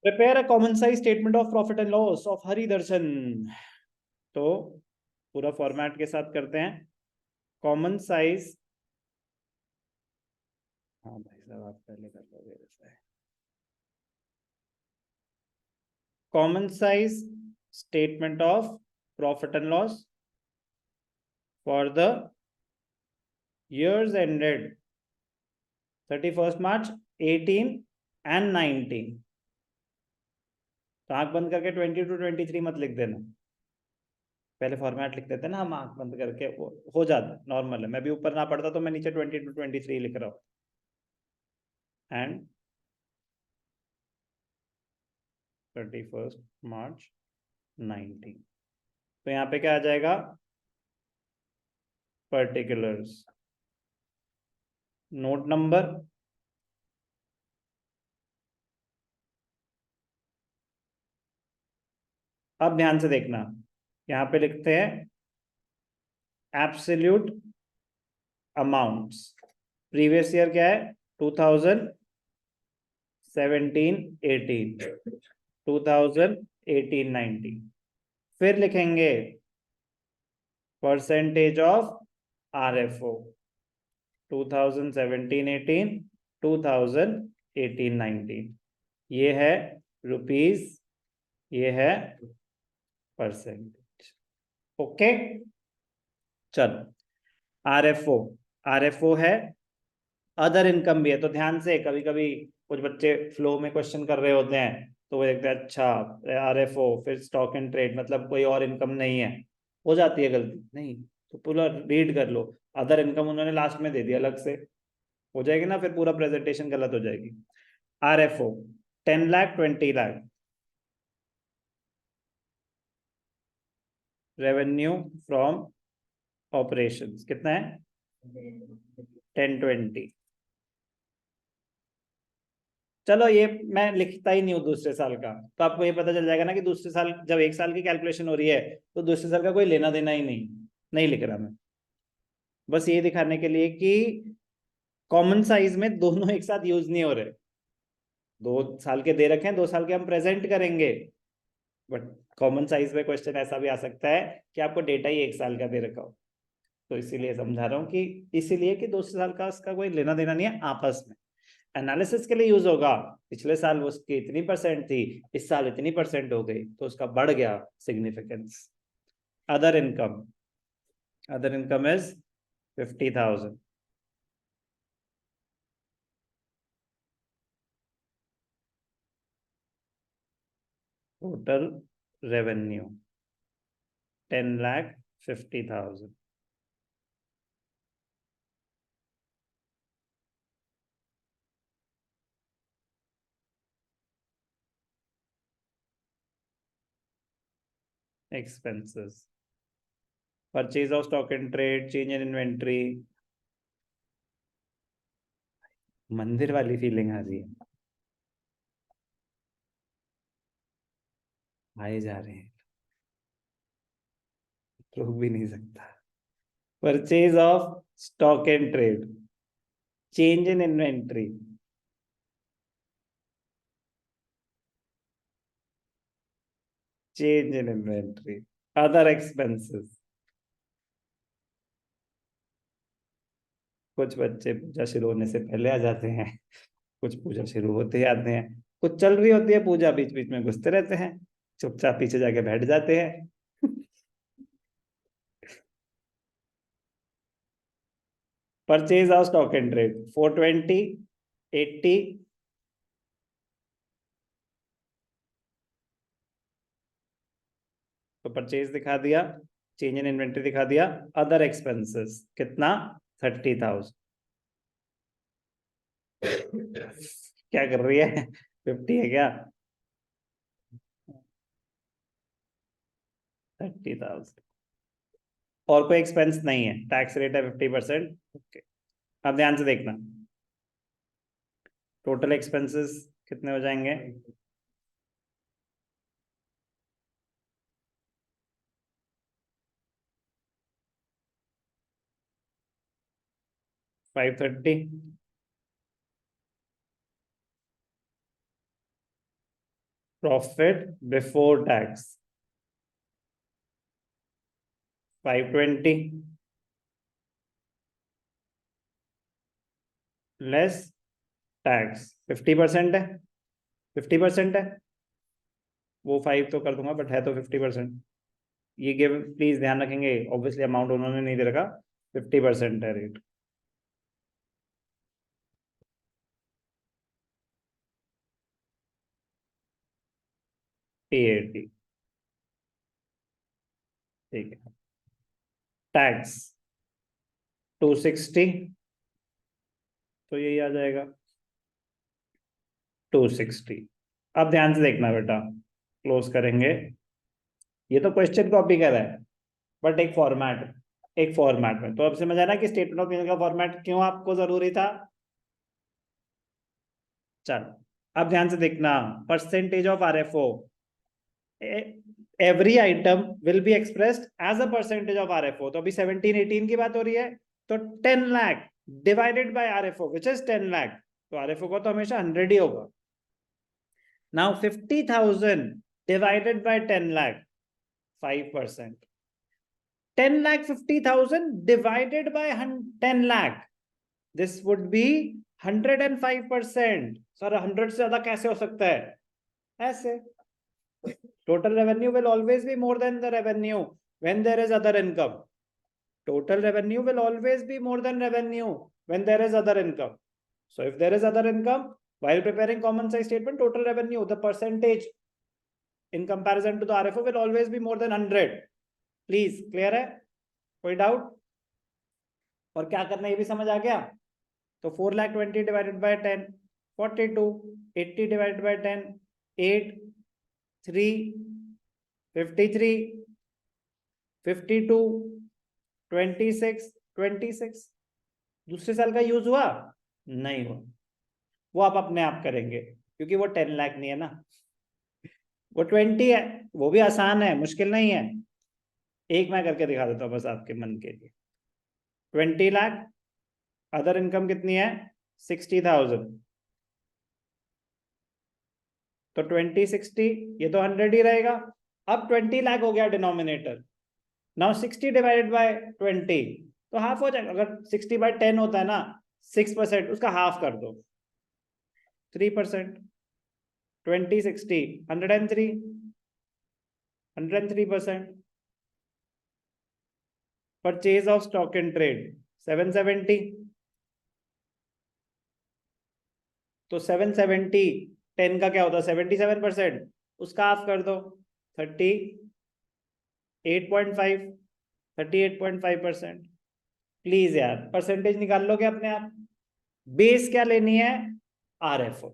Prepare a common size statement of profit and loss of Hari Darshan. तो पूरा format के साथ करते हैं। कॉमन साइज, हाँ भाई साहब आप पहले कर लोगे वैसा है। Common size statement of profit and loss for the years ended 31st March 18 and 19। तो आंख बंद करके 20 to 23 मत लिख देना, पहले फॉर्मेट लिख देते ना हम आंख बंद करके, वो हो जाता नॉर्मल है। मैं भी ऊपर ना पढ़ता तो मैं नीचे 20 to 23 लिख रहा हूँ। And 31st March 19। तो यहाँ पे क्या आ जाएगा, पर्टिकुलर्स, नोट नंबर, अब ध्यान से देखना, यहाँ पे लिखते हैं एब्सोल्यूट अमाउंट्स। प्रीवियस ईयर क्या है, 2017 18, 2018 19। फिर लिखेंगे परसेंटेज ऑफ RFO 2017 18, 2018 19। ये है रुपीस, ये है परसेंटेज। ओके, चलो RFO, RFO है, अदर इनकम भी है। तो ध्यान से, कभी कभी कुछ बच्चे फ्लो में क्वेश्चन कर रहे होते हैं तो वो देखते हैं अच्छा RFO फिर स्टॉक एंड ट्रेड मतलब कोई और इनकम नहीं है, हो जाती है गलती। नहीं तो पूरा रीड कर लो, अदर इनकम उन्होंने लास्ट में दे दिया अलग से, हो जाएगी ना, फिर पूरा प्रेजेंटेशन गलत हो जाएगी। RFO 10 lakh 20 lakh, revenue from operations कितना है, 10 20। चलो ये मैं लिखता ही नहीं हूँ दूसरे साल का, तो आपको ये पता चल जाएगा ना कि दूसरे साल जब एक साल की कैलकुलेशन हो रही है तो दूसरे साल का कोई लेना देना ही नहीं, नहीं लिख रहा मैं। बस ये दिखाने के लिए कि कॉमन साइज में दोनों एक साथ यूज नहीं हो रहे। 2 साल के दे रखे हैं, 2 साल के हम प्रेजेंट करेंगे, बट कॉमन साइज में क्वेश्चन ऐसा भी आ सकता है कि आपको डेटा ही 1 साल का दे रखा हो। तो इसीलिए समझा रहा हूँ कि इसीलिए कि 2 साल का उसका कोई लेना देना नहीं है आपस में, एनालिसिस के लिए यूज होगा। पिछले साल उसकी इतनी परसेंट थी, इस साल इतनी परसेंट हो गई तो उसका बढ़ गया significance. Other income, other income is 50,000। Total revenue 10,50,000। Expenses, purchase of stock and trade, change in inventory, मंदिर वाली फीलिंग आ रही है, आए जा रहे हैं, रोक भी नहीं सकता। Purchase of stock and trade, change in inventory, change in inventory, other expenses. कुछ बच्चे पूजा शुरू होने से पहले आ जाते हैं, कुछ पूजा शुरू होते ही आते हैं, कुछ चल रही होती है पूजा, बीच बीच में घुसते रहते हैं, चुपचाप पीछे जाके बैठ जाते हैं। Purchase of stock and trade 420 80, तो परचेज दिखा दिया, चेंज इन इन्वेंट्री दिखा दिया, अदर एक्सपेंसेस कितना, 30,000। क्या कर रही है, 50 है क्या, 30,000। और कोई एक्सपेंस नहीं है, टैक्स रेट है 50%। ओके, अब ध्यान से देखना, टोटल एक्सपेंसेस कितने हो जाएंगे, 530। Profit before tax 520 less tax 50% है, 50% है, वो 5 तो कर दूंगा बट है तो 50%। ये गिव प्लीज ध्यान रखेंगे, ऑब्वियसली अमाउंट उन्होंने नहीं दे रखा, 50% है रेट। T80 ठीक है। टैक्स 260, तो यही आ जाएगा 260। अब ध्यान से देखना बेटा, क्लोज करेंगे। ये तो क्वेश्चन कॉपी कर रहा है बट एक फॉर्मेट में। तो अब समझ आना कि स्टेटमेंट ऑफ बिजनेस का फॉर्मेट क्यों आपको जरूरी था। चलो अब ध्यान से देखना, percentage of RFO, every item will be expressed as a percentage of RFO। तो अभी 17-18 की बात हो रही है, तो 10 lakh divided by RFO which is 10 lakh, तो RFO का तो हमेशा 100 ही होगा। Now 50,000 divided by 10 lakh 5%, 10 lakh 50,000 divided by 10 lakh, this would be 105%। Sir 100 से ज्यादा कैसे हो सकता है? ऐसे total revenue will always be more than the revenue when there is other income। total revenue will always be more than revenue when there is other income। so if there is other income, while preparing common size statement, total revenue, the percentage in comparison to the RFO will always be more than 100। Please clear है? कोई doubt? और क्या करना है ये भी समझ आ गया। तो 4,20,000 डिवाइडेड बाय 10 42, 80 डिवाइडेड बाय 10 8, 3, 53, 52, 26, 26। दूसरे साल का यूज हुआ? नहीं हुआ, वो आप अपने आप करेंगे क्योंकि वो 10 लाख नहीं है ना, वो 20 है। वो भी आसान है, मुश्किल नहीं है। एक मैं करके दिखा देता हूँ बस आपके मन के लिए। 20 लाख, अदर इनकम कितनी है? 60,000, तो 20/60, ये तो 100 ही रहेगा। अब 20 लाख हो गया डिनोमिनेटर, नाउ 60 डिवाइडेड बाय 20, तो हाफ हो जाएगा। अगर 60/10 होता है ना 6%, उसका हाफ कर दो 3%, 20/60 103, 103%। Purchase of stock in trade 770, तो 770 10 का क्या होता है? 77%, उसका हाफ कर दो 38.5, 38.5%। प्लीज यार परसेंटेज निकाल लोगे अपने आप। बेस क्या लेनी है? RFO,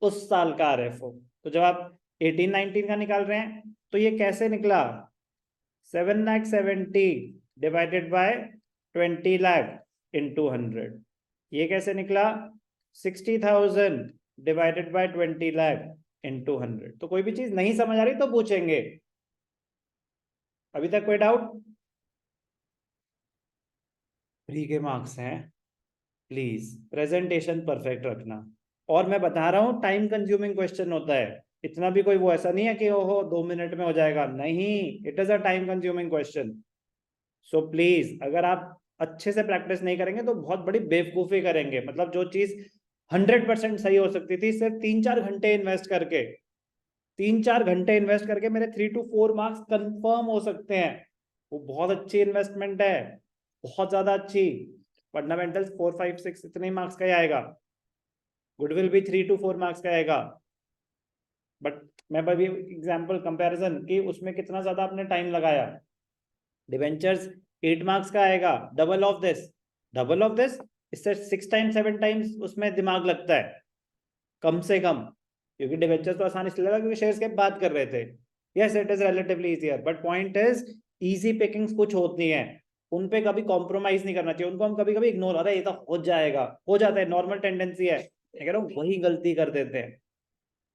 उस साल का RFO। तो जब आप 18-19 का निकाल रहे हैं तो ये कैसे निकला? 7,70,000 डिवाइडेड बाय 20 लाख इंटू 100। ये कैसे निकला? 60,000 डिवाइडेड बाय 20 लाख इंटू 100। तो कोई भी चीज नहीं समझ आ रही तो पूछेंगे। अभी तक कोई डाउट? फ्री के मार्क्स हैं, प्लीज प्रेजेंटेशन परफेक्ट रखना। और मैं बता रहा हूं टाइम कंज्यूमिंग क्वेश्चन होता है, इतना भी कोई वो ऐसा नहीं है कि ओहो 2 मिनट में हो जाएगा, नहीं, it is a time consuming question. So please अगर आप अच्छे से प्रैक्टिस नहीं करेंगे तो बहुत बड़ी बेवकूफी करेंगे। मतलब जो चीज 100% सही हो सकती थी, सिर्फ 3-4 घंटे इन्वेस्ट करके, 3-4 घंटे इन्वेस्ट करके मेरे 3 to 4 मार्क्स कंफर्म हो सकते हैं। वो बहुत अच्छी इन्वेस्टमेंट है, बहुत ज्यादा अच्छी। फंडामेंटल्स 4, 5, 6 इतने मार्क्स का ही आएगा, गुडविल भी 3 to 4 मार्क्स का आएगा। बट मैं अभी एग्जाम्पल कंपैरिजन कि उसमें कितना ज्यादा आपने टाइम लगाया। डिवेंचर्स 8 मार्क्स का आएगा, double of this, double of this, इससे 6 times 7 times उसमें दिमाग लगता है कम से कम, क्योंकि डिवेंचर्स तो आसान इसलिए लगा क्योंकि शेयर्स के बात कर रहे थे। Yes it is relatively easier, but point is easy Pickings कुछ होती हैं, उन पे कभी कॉम्प्रोमाइज नहीं करना चाहिए। उनको हम कभी कभी इग्नोर, अरे ये तो हो जाएगा, हो जाता है, नॉर्मल टेंडेंसी है, कह रहा हूँ वही गलती कर देते हैं।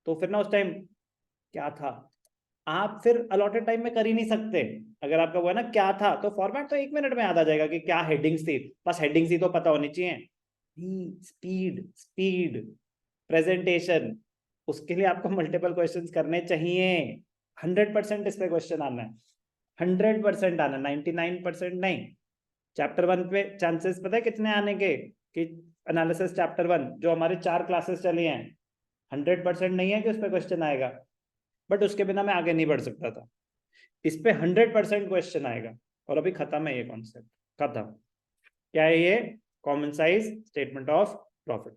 तो फिर ना उस टाइम क्या था, आप फिर अलॉटेड टाइम में कर ही नहीं सकते। अगर आपका वो है ना क्या था, तो फॉर्मेट तो 1 मिनट में याद आ जाएगा कि क्या हेडिंग्स थी, बस हेडिंग्स ही तो पता होनी चाहिए। स्पीड स्पीड, प्रेजेंटेशन, उसके लिए आपको मल्टीपल क्वेश्चंस करने चाहिए। 100% इस पे क्वेश्चन आना है, 100% आना, 99% नहीं। चैप्टर 1 पे चांसेस पता है कितने आने के, कि एनालिसिस चैप्टर 1 जो हमारे 4 क्लासेस चली हैं, 100% नहीं है कि उस पर क्वेश्चन आएगा, बट उसके बिना मैं आगे नहीं बढ़ सकता था। इस पे 100% क्वेश्चन आएगा, और अभी खत्म है ये कॉन्सेप्ट, खत्म। क्या है ये? Common size statement of profit.